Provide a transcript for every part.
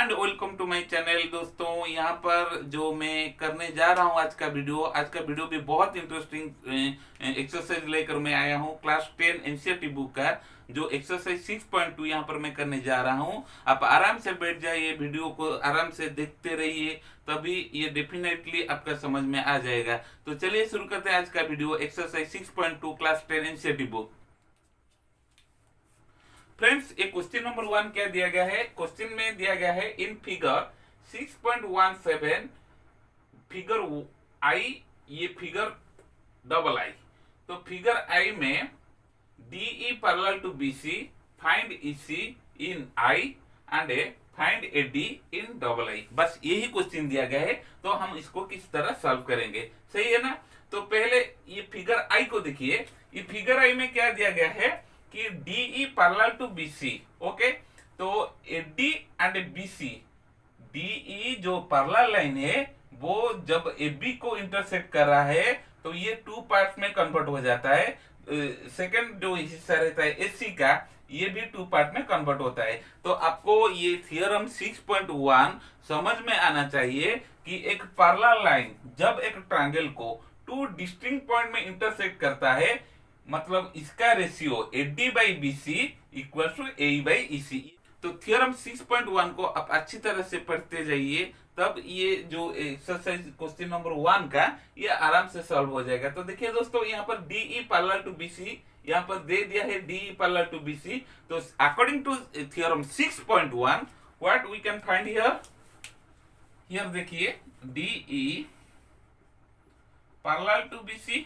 And welcome to my channel. दोस्तों, यहाँ पर जो मैं करने जा रहा हूँ आज का वीडियो भी बहुत इंटरेस्टिंग एक्सरसाइज लेकर मैं आया हूँ। क्लास 10 एनसीईआरटी बुक का जो एक्सरसाइज 6.2 यहाँ पर मैं करने जा रहा हूँ। आप आराम से बैठ जाइए, वीडियो को आराम से देखते रहिए, तभी ये डेफिनेटली आपका समझ में आ जाएगा। तो चलिए शुरू करते हैं आज का video. Exercise 6.2 class 10 NCERT book. Friends, एक क्वेश्चन नंबर 1 क्या दिया गया है? क्वेश्चन में दिया गया है इन फिगर 6.17 फिगर आई, ये फिगर डबल आई। तो फिगर आई में DE parallel to BC, find EC in I and find AD in double I. बस यही क्वेश्चन दिया गया है, तो हम इसको किस तरह सॉल्व करेंगे, सही है ना? तो पहले ये फिगर आई को देखिए। ये फिगर आई में क्या दिया गया है कि DE parallel to BC। Okay, तो AD एंड BC, DE जो पैरेलल लाइन है वो जब AB को इंटरसेक्ट कर रहा है तो ये टू पार्ट्स में कन्वर्ट हो जाता है। सेकंड जो हिस्सा रहता है AC का, ये भी टू पार्ट में कन्वर्ट होता है। तो आपको ये थियरम 6.1 समझ में आना चाहिए कि एक पैरेलल लाइन जब एक ट्रायंगल को टू डिस्टिंक्ट पॉइंट में इंटरसेक्ट करता है, मतलब इसका ratio AD by BC equal to AE by EC। तो थियरम 6.1 को आप अच्छी तरह से पढ़ते जाइए, तब ये जो एक्सरसाइज क्वेश्चन नंबर 1 का ये आराम से सॉल्व हो जाएगा। तो देखिए दोस्तों, यहाँ पर DE पैरेलल टू BC यहाँ पर दे दिया है, DE पैरेलल टू BC। तो according to theorem 6.1 what we can find here. Here देखिए, DE parallel to BC,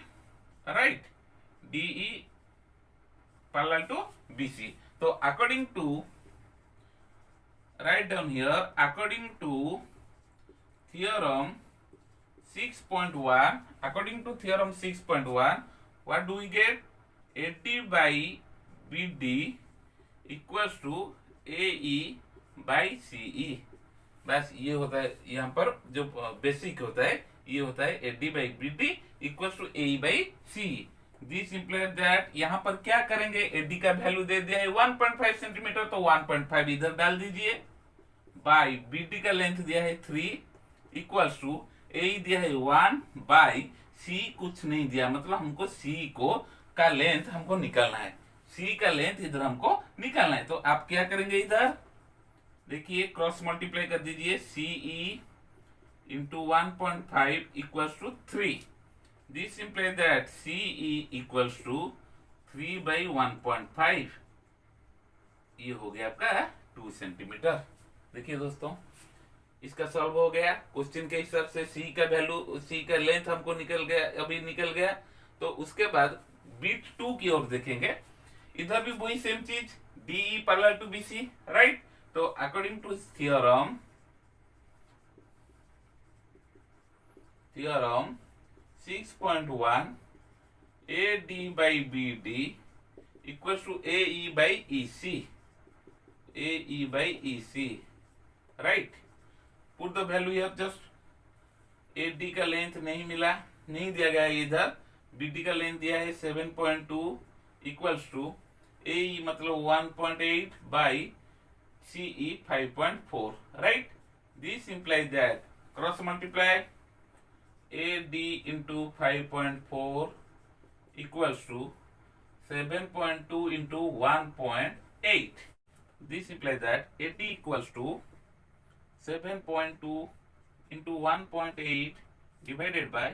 right, DE parallel to BC. So according to, write down here, according to theorem 6.1, according to theorem 6.1, what do we get? AD by BD equals to AE by CE। बस ये होता है, यहाँ पर जो basic होता है ये होता है AD by BD equals to AE by CE। This implies that, यहाँ पर क्या करेंगे, AD का वैल्यू दे दिया है 1.5 सेंटीमीटर, तो 1.5 इधर डाल दीजिए, बाई BD का लेंथ दिया है 3 इक्वल्स टू AE दिया है 1 बाई C कुछ नहीं दिया, मतलब हमको C को का लेंथ हमको निकालना है, C का लेंथ इधर हमको निकालना है। तो आप क्या करेंगे, इधर देखिए क्रॉस मल्टीप्लाई कर दीजिए, CE into 1.5 equals to 3। This implies that CE equals to 3 by 1.5। ये हो गया आपका 2 सेंटीमीटर। देखिए दोस्तों, इसका सॉल्व हो गया। क्वेश्चन के हिसाब से C का वैल्यू, C का लेंथ हमको निकल गया, अभी निकल गया। तो उसके बाद बीट 2 की ओर देखेंगे, इधर भी वही सेम चीज, DE parallel to BC, right. तो according to theorem 6.1, AD by BD equals to AE by EC, AE by EC, right? Put the value here just। AD का लेंथ नहीं मिला, नहीं दिया गया इधर, BD का लेंथ दिया है 7.2 इक्वल्स टू AE मतलब 1.8 by CE 5.4, right? This implies that cross multiply AD into 5.4 equals to 7.2 into 1.8। This implies that AD equals to 7.2 into 1.8 divided by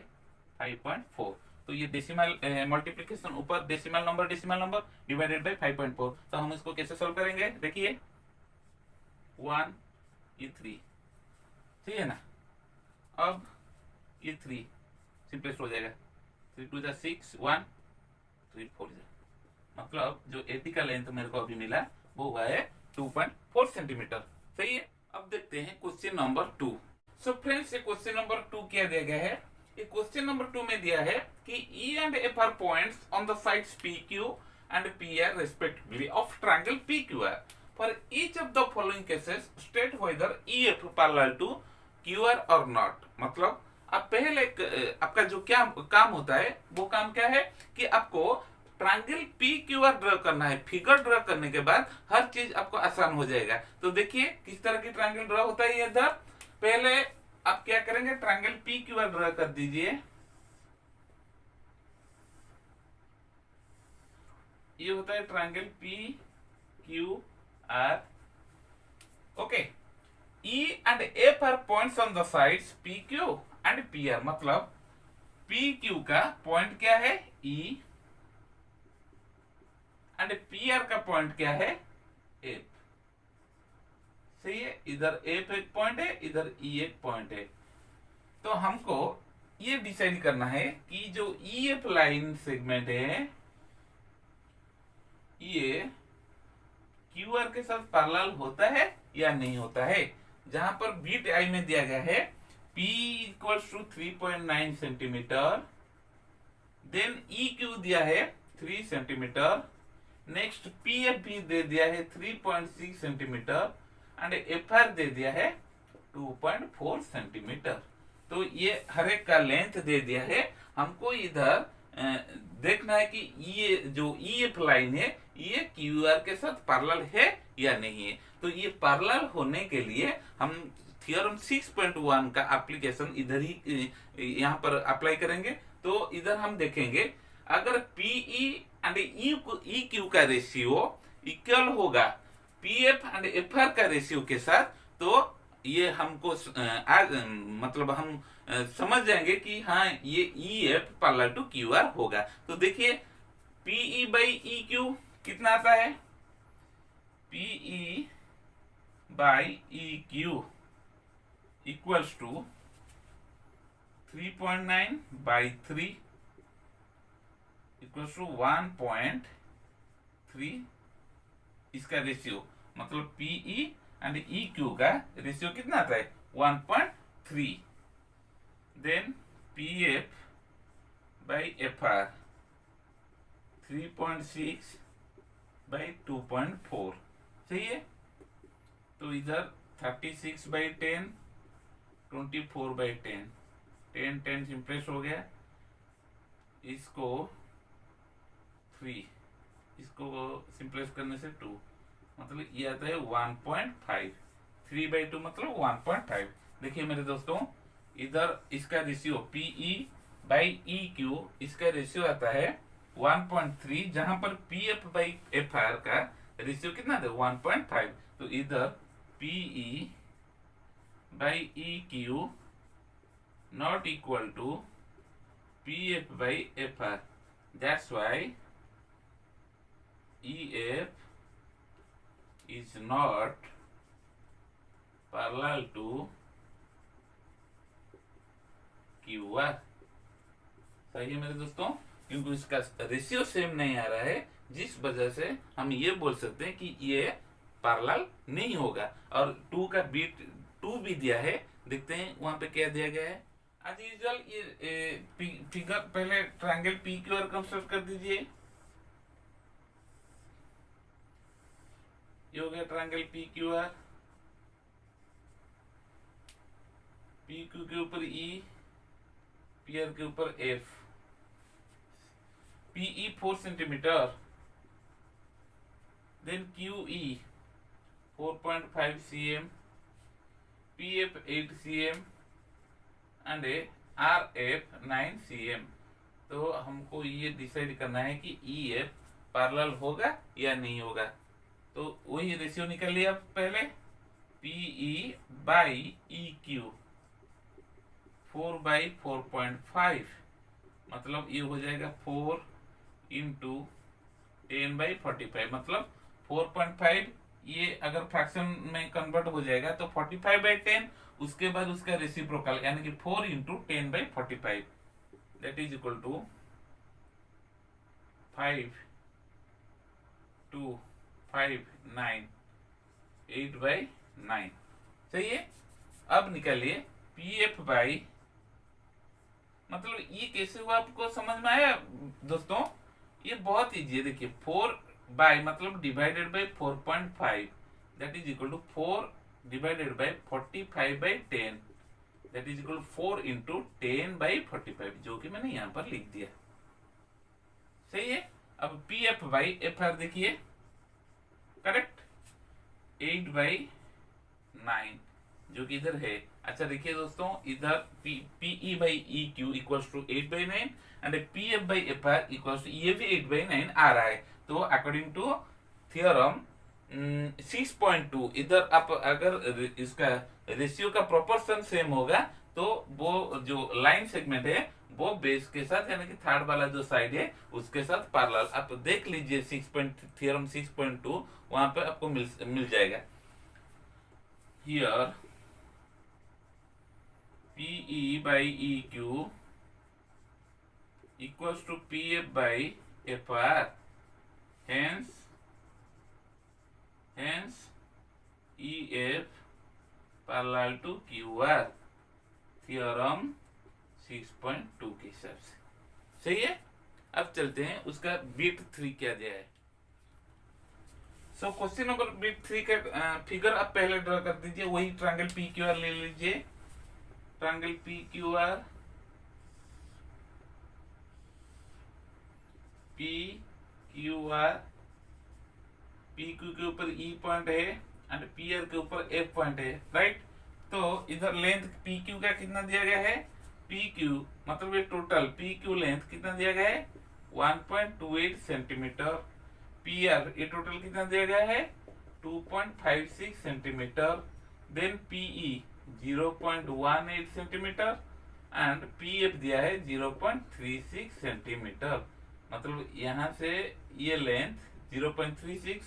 5.4। तो ये डेसिमल मल्टीप्लिकेशन, ऊपर डेसिमल नंबर डिवाइडेड बाय 5.4। तो हम इसको कैसे solve करेंगे, देखिए 1 ये 3, ठीक है ना। अब ये 3 सिंपलेस्ट हो जाएगा, 3 2 6 1 3 4, मतलब जो AD का लेंथ मेरे को अभी मिला वो हुआ है 2.4 सेंटीमीटर, सही है। अब देखते हैं क्वेश्चन नंबर 2। सो फ्रेंड्स, ये क्वेश्चन नंबर 2 क्या दिया गया है? ये क्वेश्चन नंबर 2 में दिया है कि E and F are points on the sides PQ and PR respectively of triangle PQR। For each of the following cases state whether EF parallel to QR or not। मतलब अब पहले आपका जो क्या काम होता है, वो काम क्या है कि आपको triangle P Q R draw करना है। फिगर ड्रॉ करने के बाद हर चीज आपको आसान हो जाएगा। तो देखिए किस तरह की ट्रायंगल ड्रॉ होता है। इधर पहले आप क्या करेंगे, triangle P Q R draw कर दीजिए। ये होता है triangle P Q R. Okay, E and F are points on the sides PQ and PR। मतलब PQ का पॉइंट क्या है E एंड PR का पॉइंट क्या है F। सही है, इधर F एक पॉइंट है, इधर E एक पॉइंट है। तो हमको ये डिसाइड करना है कि जो EF लाइन सेगमेंट है ये QR के साथ पैरेलल होता है या नहीं होता है। जहां पर बीट आई में दिया गया है P equals to 3.9 centimetre, then EQ दिया है 3 सेंटीमीटर, नेक्स्ट PF भी दे दिया है 3.6 सेंटीमीटर एंड FR दे दिया है 2.4 सेंटीमीटर। तो ये हर एक का लेंथ दे दिया है। हमको इधर देखना है कि ये जो EF लाइन है ये QR के साथ पैरेलल है या नहीं है। तो ये पैरेलल होने के लिए हम थ्योरम 6.1 का एप्लीकेशन इधर ही यहाँ पर अप्लाई करेंगे। तो इधर हम देखेंगे अगर PE एंड EQ का रेशियो इक्वल होगा PF एंड FR का रेशियो के साथ, तो ये हमको मतलब हम समझ जाएंगे कि हाँ ये EF पैरेलल टू QR होगा। तो देखिए PE बाई EQ कितना आता है, PE by EQ equals to 3.9 by 3 equals to 1.3। इसका रेशियो मतलब PE एंड EQ का रेशियो कितना आता है 1.3। Then PF by FR 3.6 by 2.4। सही है, तो इधर 36 बाई 10, 24 बाई 10, 10 सिंप्लेस हो गया। इसको 3, इसको सिंप्लेस करने से 2, मतलब ये आता है 1.5। 3 बाई 2 मतलब 1.5। देखिए मेरे दोस्तों इधर इसका रेशियो PE बाई EQ इसका रेशियो आता है 1.3, जहां पर PF बाई FR का रेशियो कितना था 1.5। तो इधर PE by EQ not equal to PF by FR। That's why EF is not parallel to QR। सही है मेरे दोस्तों, क्योंकि इसका रेशियो सेम नहीं आ रहा है, जिस वजह से हम ये बोल सकते हैं कि ये पैरेलल नहीं होगा। और 2 का बीट 2 भी दिया है, देखते हैं वहां पे क्या दिया गया है। एज यूजुअल ये फिगर पहले ट्रायंगल PQR कंस्ट्रक्ट कर दीजिए। ये हो गया ट्रायंगल PQR, PQ के ऊपर E, PR के ऊपर F। PE 4 centimetre, then QE 4.5 cm, PF 8 cm and RF 9 cm। तो हमको ये डिसाइड करना है कि EF पैरेलल होगा या नहीं होगा। तो वही रेशियो निकाल लिया पहले, PE बाई EQ 4 बाई 4.5, मतलब ये हो जाएगा 4 इंटू 10 बाई 45, मतलब 4.5। ये अगर फ्रैक्शन में कन्वर्ट हो जाएगा तो 45 बाई 10, उसके बाद उसका रेसिप्रोकल यानी कि 4 into 10 by 45, that is equal to 5 2 5 9 8 by 9। सही है, अब निकालिए PF बाई, मतलब ये कैसे हुआ आपको समझ में आया दोस्तों। ये बहुत इजी है, देखिए 4 बाई मतलब divided by 4.5, that is equal to 4 divided by 45 by 10, that is equal to 4 into 10 by 45, जो कि मैंने यहाँ पर लिख दिया। सही है, अब P F by F R देखिए, करेक्ट, 8/9 जो कि इधर है। अच्छा देखिए दोस्तों, इधर PE by E Q equals to 8/9 and P F by F R equals to, ये भी 8/9 आ रहा है। तो अकॉर्डिंग टू थियोरम 6.2, इधर आप अगर इसका रेशियो का प्रोपोर्शन सेम होगा तो वो जो लाइन सेगमेंट है वो बेस के साथ, यानी कि थर्ड वाला जो साइड है उसके साथ पैरेलल। आप देख लीजिए थियोरम 6.2, वहां पे आपको मिल जाएगा। Here PE by EQ equals to PF by FR. Hence EF parallel to QR, theorem 6.2 के हिसाब से। सही है। अब चलते हैं उसका बिट 3 क्या दिया है। सो क्वेश्चन नंबर बिट 3 का फिगर आप पहले ड्रा कर दीजिए, वही ट्रायंगल PQR ले लीजिए। ट्रायंगल PQR, PQR, PQ के ऊपर E पॉइंट है एंड PR के ऊपर F पॉइंट है, राइट। तो इधर लेंथ PQ का कितना दिया गया है, PQ मतलब ये टोटल PQ लेंथ कितना दिया गया है 1.28 सेंटीमीटर। PR ये टोटल कितना दिया गया है 2.56 centimetre. Then PE 0.18 centimetre and PF दिया है 0.36 सेंटीमीटर। मतलब यहाँ से ये लेंथ 0.36,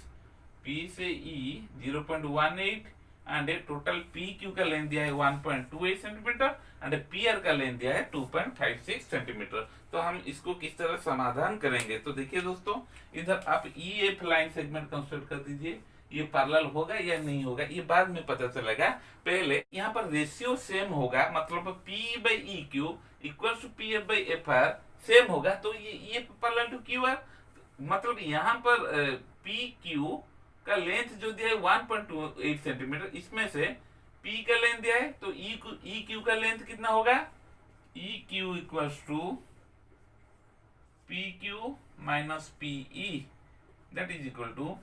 P से E 0.18 एंड टोटल PQ का लेंथ दिया है 1.28 सेंटीमीटर एंड PR का लेंथ दिया है 2.56 सेंटीमीटर। तो हम इसको किस तरह समाधान करेंगे, तो देखिए दोस्तों, इधर आप EF लाइन सेगमेंट कंसीडर कर दीजिए। ये पैरेलल होगा या नहीं होगा ये बाद में पता चलेगा। पहले यहाँ पर रेशियो सेम होगा, मतलब P by E Q equal to P F by F R same होगा, तो ये पैरेलल टू क्यू आर। मतलब यहाँ पर पी क्यू का लेंथ जो दिया है 1.28 सेंटीमीटर, इसमें से P का लेंथ दिया है तो ई क्यू का लेंथ कितना होगा, E Q equals to P Q minus P E, that is equal to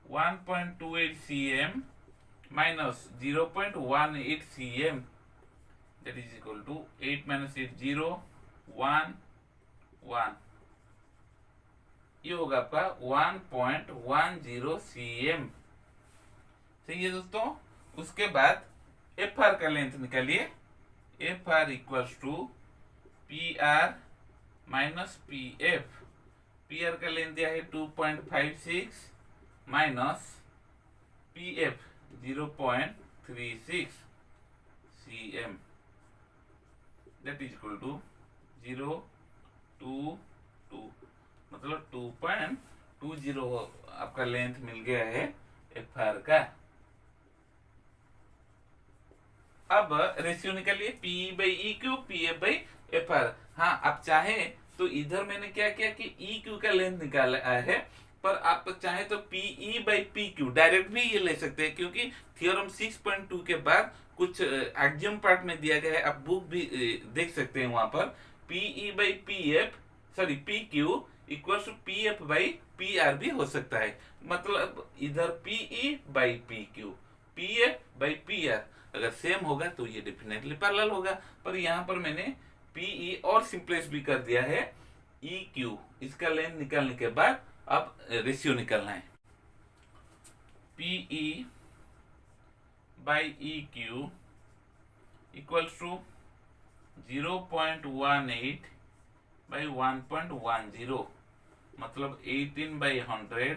1.28 cm minus 0.18 cm, that is equal to 8 minus 8 0 1 1, ये होगा आपका 1.10 cm। सही है दोस्तों। उसके बाद एफ आर का लेंथ निकालिए, F R equals to P R minus P F. P R का लेंथ दिया है 2.56 minus P F 0.36 cm, that is equal to 0.22, मतलब 2.20 आपका लेंथ मिल गया है एफ आर का। अब रेशियो निकालिए P by E Q P F by F are. हाँ, आप चाहे तो इधर मैंने क्या किया कि ई क्यू का लेंथ निकाला है, पर आप चाहे तो PE by P Q direct भी ये ले सकते हैं, क्योंकि थ्योरम 6.2 के बाद कुछ एक्जियम पार्ट में दिया गया है, आप बुक भी देख सकते हैं वहां पर। PE by P F, sorry P Q equals to P F by P R भी हो सकता है। मतलब इधर PE by P Q, P F by P R अगर सेम होगा तो ये डेफिनेटली पैरेलल होगा। पर यहाँ पर मैंने पीई और सिंपलेस भी कर दिया है ई क्यू। इसका लेंथ निकालने के बाद अब रेशियो निकालना है। PE by E Q equals to 0.18 by 1.10, मतलब 18/100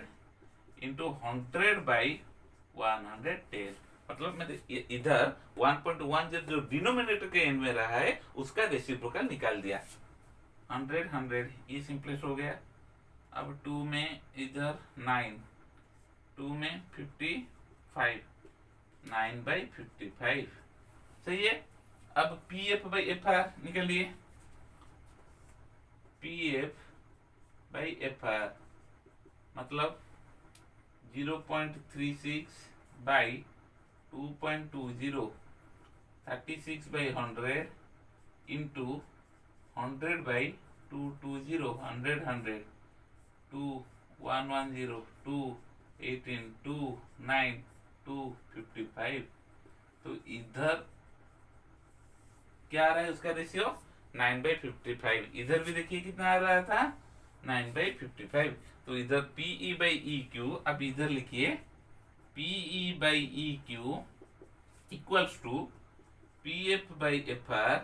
इंटू 100/110। मतलब मैं इधर 1.10 जो डिनोमिनेटर के एंड में रहा है उसका रेसिप्रोकल निकाल दिया। 100 ये सिंपलेस्ट हो गया। अब 2 में इधर 9, 2 में 55, 9/55। सही है। अब P F by F R निकालिए, P F by F R मतलब 0.36 बाई 2.20, 36/100 इंटू 100/220, 100 2 1 1 0 2 18 2 9 2 55। तो इधर क्या आ रहा है उसका रेशियो 9/55। इधर भी देखिए कितना आ रहा था 9/55। तो इधर PE/EQ, अब इधर लिखिए PE/EQ equals to PF/FR।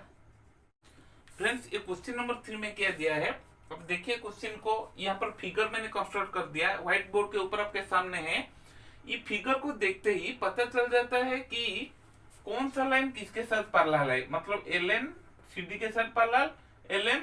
Friends ये क्वेश्चन नंबर 3 में क्या दिया है, अब देखिए क्वेश्चन को यहाँ पर फिगर मैंने कंस्ट्रक्ट कर दिया, व्हाइट बोर्ड के ऊपर आपके सामने है। ये फिगर को देखते ही पता चल जाता है कि कौन सा लाइन किसके साथ पैरेलल है, मतलब LN CD के साथ पैरेलल, LM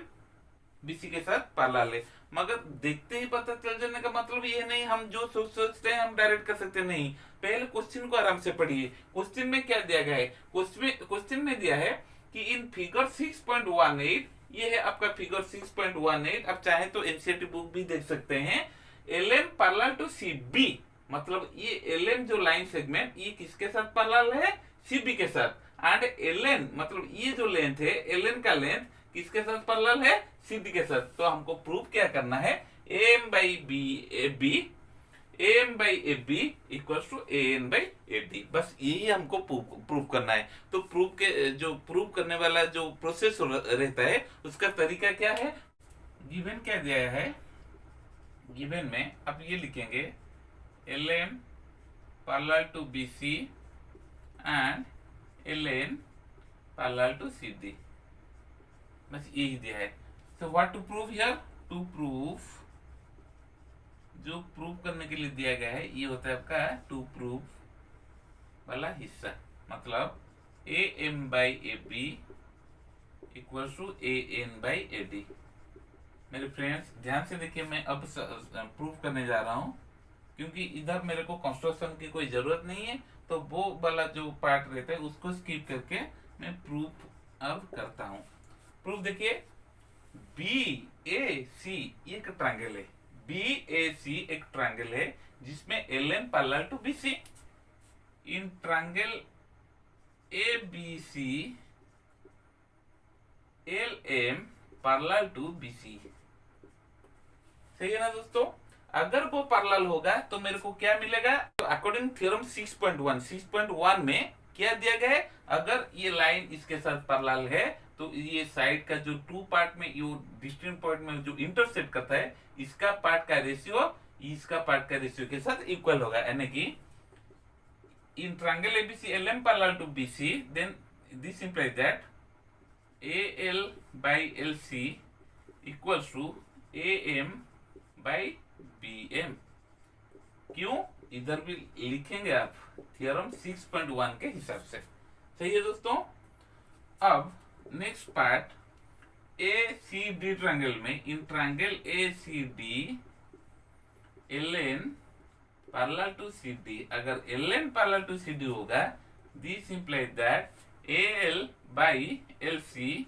BC के साथ पैरेलल है। मगर देखते ही पता चल जाने का मतलब ये नहीं हम जो सोचते हैं हम डायरेक्ट कर सकते नहीं। पहले क्वेश्चन को आराम से पढ़िए। क्वेश्चन में क्या दिया गया है, क्वेश्चन में दिया है कि इन फिगर 6.18, ये है आपका फिगर 6.18। आप चाहे तो एनसीईआरटी बुक भी देख सकते हैं। LM पैरेलल टू CB, मतलब ये LM जो लाइन सेगमेंट ये किसके साथ पैरेलल है, CB के साथ। एंड LN मतलब ये जो लेंथ है, LN का लेंथ किसके साथ पैरेलल है, CD के साथ। तो हमको प्रूव क्या करना है, AM/AB इक्वल्स टू AN/AD, बस यही हमको प्रूव करना है। तो प्रूव करने वाला जो प्रोसेस रहता है उसका तरीका क्या है, गिवन क्या दिया है, गिवन में आप ये लिखेंगे LM parallel to BC and LN parallel to CD, बस यही दिया है। So what to prove here, to prove, जो प्रूव करने के लिए दिया गया है ये होता है आपका टू प्रूव वाला हिस्सा, मतलब AM/AB इक्वल्स टू AN/AD। मेरे फ्रेंड्स ध्यान से देखिए, मैं अब प्रूव करने जा रहा हूं, क्योंकि इधर मेरे को कंस्ट्रक्शन की कोई जरूरत नहीं है, तो वो वाला जो पार्ट रहता है उसको स्किप करके मैं प्रूफ अब करता हूं। प्रूफ देखिए, BAC ये एक ट्रायंगल है, BAC एक ट्रायंगल है जिसमें LM parallel to BC। In triangle ABC LM parallel to BC, सही है ना दोस्तों। अगर वो पैरेलल होगा तो मेरे को क्या मिलेगा, तो अकॉर्डिंग थ्योरम 6.1 में क्या दिया गया है, अगर ये लाइन इसके साथ पैरेलल है तो ये साइड का जो टू पार्ट में ये डिस्टिंक्ट पॉइंट में जो इंटरसेक्ट करता है, इसका पार्ट का रेशियो इसका पार्ट का रेशियो के साथ इक्वल होगा। यानी कि in triangle ABC LM parallel to BC, then this implies that AL/LC equals to AM/BM। क्यों, इधर भी लिखेंगे आप थ्योरम 6.1 के हिसाब से, सही है दोस्तों। अब नेक्स्ट पार्ट, ACD ट्रायंगल में, in triangle ACD LN parallel to CD, अगर LN पैरेलल टू CD होगा, this implies that AL/LC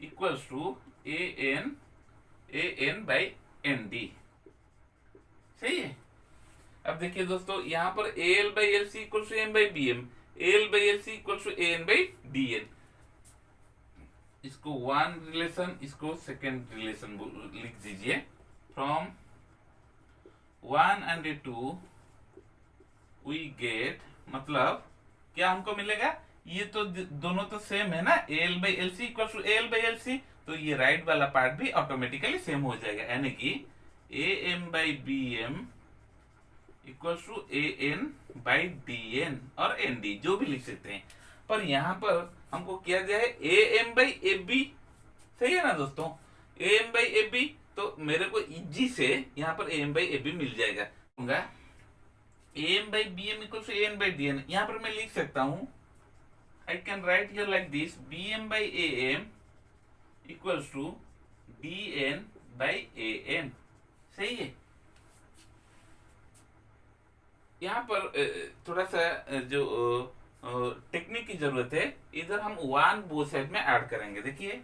equals to AN/ND, सही है। अब देखिए दोस्तों, यहां पर AL/LC equals to AM/BM, AL/LC equals to AN/DN। इसको वन रिलेशन, इसको सेकेंड रिलेशन लिख दीजिए। फ्रॉम 1 and 2 वी गेट, मतलब क्या हमको मिलेगा, ये तो दोनों तो सेम है ना, AL/LC इक्वल्स टू AL/LC, तो ये राइट वाला पार्ट भी ऑटोमेटिकली सेम हो जाएगा। यानी कि AM/BM इक्वल्स टू AN/DN और ND, जो भी लिख सकते हैं। पर यहां पर हमको क्या दिया है, AM/AB, सही है ना दोस्तों। AM/AB, तो मेरे को इजी से यहाँ पर AM/AB मिल जाएगा। AM/BM इक्वल्स टू AN/DN, यहाँ पर मैं लिख सकता हूं, I can write here like this, BM/AM equals to DN/AN, सही है। यहाँ पर थोड़ा सा जो टेक्निक की जरूरत है, इधर हम 1 बोथ साइड में ऐड करेंगे। देखिए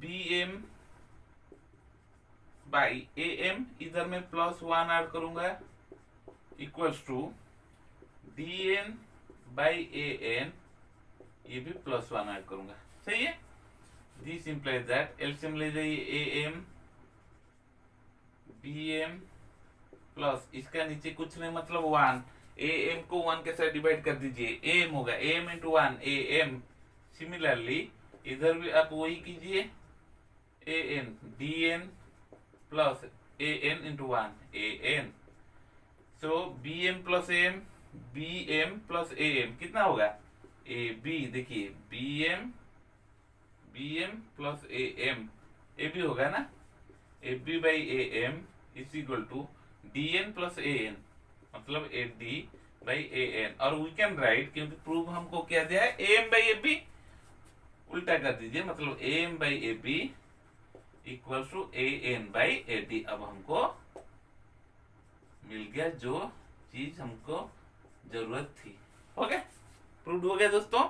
BM/AM, इधर में +1 ऐड करूंगा, इक्वल्स टू DN/AN, ये भी +1 ऐड करूंगा, सही है। दिस इंप्लाइज दैट, एलसीएम ले जाइए, A M B M plus इसका नीचे कुछ नहीं मतलब 1, ए एम को 1 के साथ डिवाइड कर दीजिए, ए एम होगा A M into 1 A M. Similarly इधर भी आप वही कीजिए, A N D N plus A N into 1 A N. So B M plus A M, B M plus A M कितना होगा, ए बी। देखिए B M plus A M, A B होगा ना, A B by A M is equal to D N plus A N, मतलब A D by A N. और we can write, क्योंकि proof हमको क्या दिया है, A M by A B, उल्टा कर दीजिए, मतलब A M by A B equal to A N by A D. अब हमको मिल गया जो चीज हमको जरूरत थी। ओके, प्रूव हो गया दोस्तों।